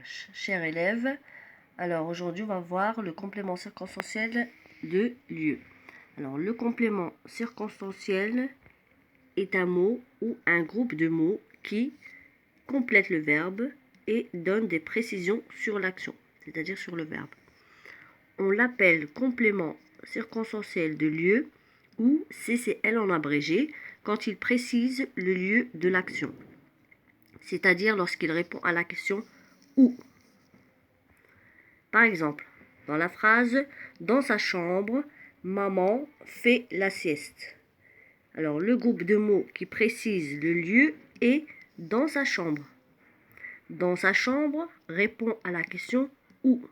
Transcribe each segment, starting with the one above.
Chers élèves, alors aujourd'hui on va voir le complément circonstanciel de lieu. Alors le complément circonstanciel est un mot ou un groupe de mots qui complète le verbe et donne des précisions sur l'action, c'est-à-dire sur le verbe. On l'appelle complément circonstanciel de lieu ou CCL en abrégé quand il précise le lieu de l'action, c'est-à-dire lorsqu'il répond à la question où. Par exemple, dans la phrase « Dans sa chambre, maman fait la sieste ». Alors, le groupe de mots qui précise le lieu est « dans sa chambre ». Dans sa chambre répond à la question « où ».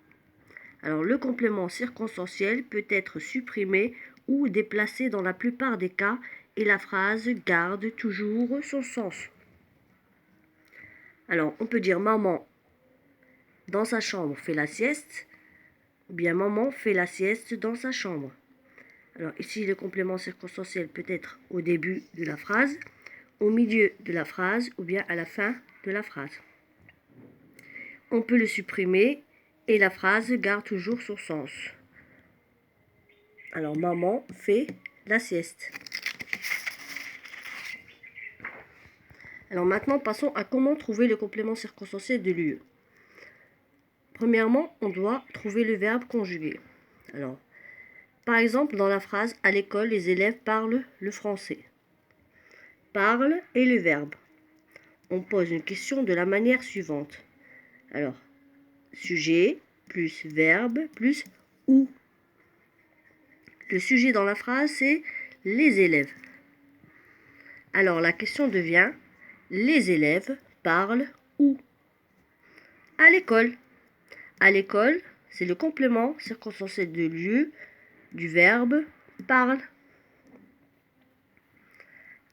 Alors, le complément circonstanciel peut être supprimé ou déplacé dans la plupart des cas et la phrase garde toujours son sens. Alors, on peut dire « Maman dans sa chambre fait la sieste » ou bien « Maman fait la sieste dans sa chambre ». Alors ici, le complément circonstanciel peut être au début de la phrase, au milieu de la phrase ou bien à la fin de la phrase. On peut le supprimer et la phrase garde toujours son sens. Alors, maman fait la sieste. Alors maintenant, passons à comment trouver le complément circonstanciel de lieu. Premièrement, on doit trouver le verbe conjugué. Alors, par exemple, dans la phrase « À l'école, les élèves parlent le français ». Parle est le verbe. On pose une question de la manière suivante. Alors, sujet plus verbe plus où. Le sujet dans la phrase, c'est les élèves. Alors, la question devient les élèves parlent où? À l'école. À l'école, c'est le complément circonstanciel de lieu du verbe parle.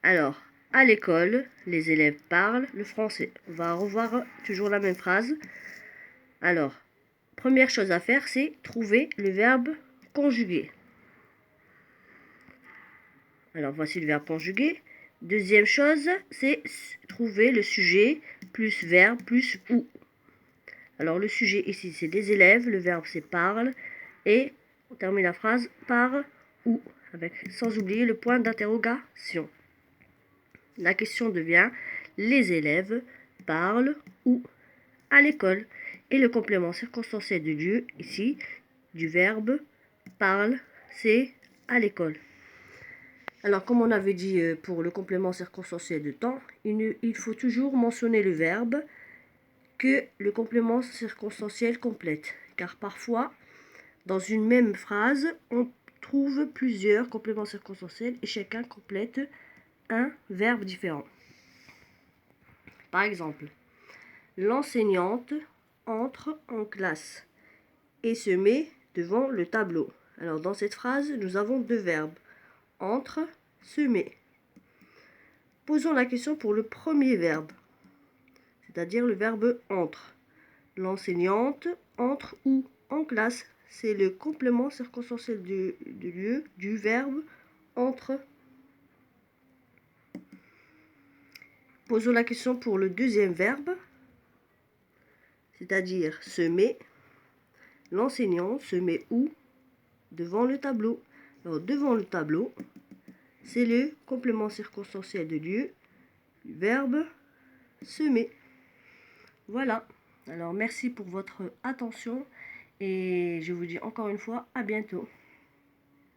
Alors, à l'école, les élèves parlent le français. On va revoir toujours la même phrase. Alors, première chose à faire, c'est trouver le verbe conjugué. Alors, voici le verbe conjugué. Deuxième chose, c'est trouver le sujet plus verbe plus où. Alors, le sujet ici, c'est des élèves. Le verbe, c'est parle. Et on termine la phrase par où, sans oublier le point d'interrogation. La question devient les élèves parlent où? À l'école. Et le complément circonstanciel du lieu, ici, du verbe parle, c'est à l'école. Alors, comme on avait dit pour le complément circonstanciel de temps, il faut toujours mentionner le verbe que le complément circonstanciel complète. Car parfois, dans une même phrase, on trouve plusieurs compléments circonstanciels et chacun complète un verbe différent. Par exemple, l'enseignante entre en classe et se met devant le tableau. Alors, dans cette phrase, nous avons deux verbes. Entre, se met. Posons la question pour le premier verbe, c'est-à-dire le verbe entre. L'enseignante entre où? En classe. C'est le complément circonstanciel du lieu du verbe entre. Posons la question pour le deuxième verbe, c'est-à-dire se met. L'enseignant se met où? Devant le tableau. Alors, devant le tableau, c'est le complément circonstanciel de lieu du verbe se met. Voilà. Alors, merci pour votre attention et je vous dis encore une fois à bientôt.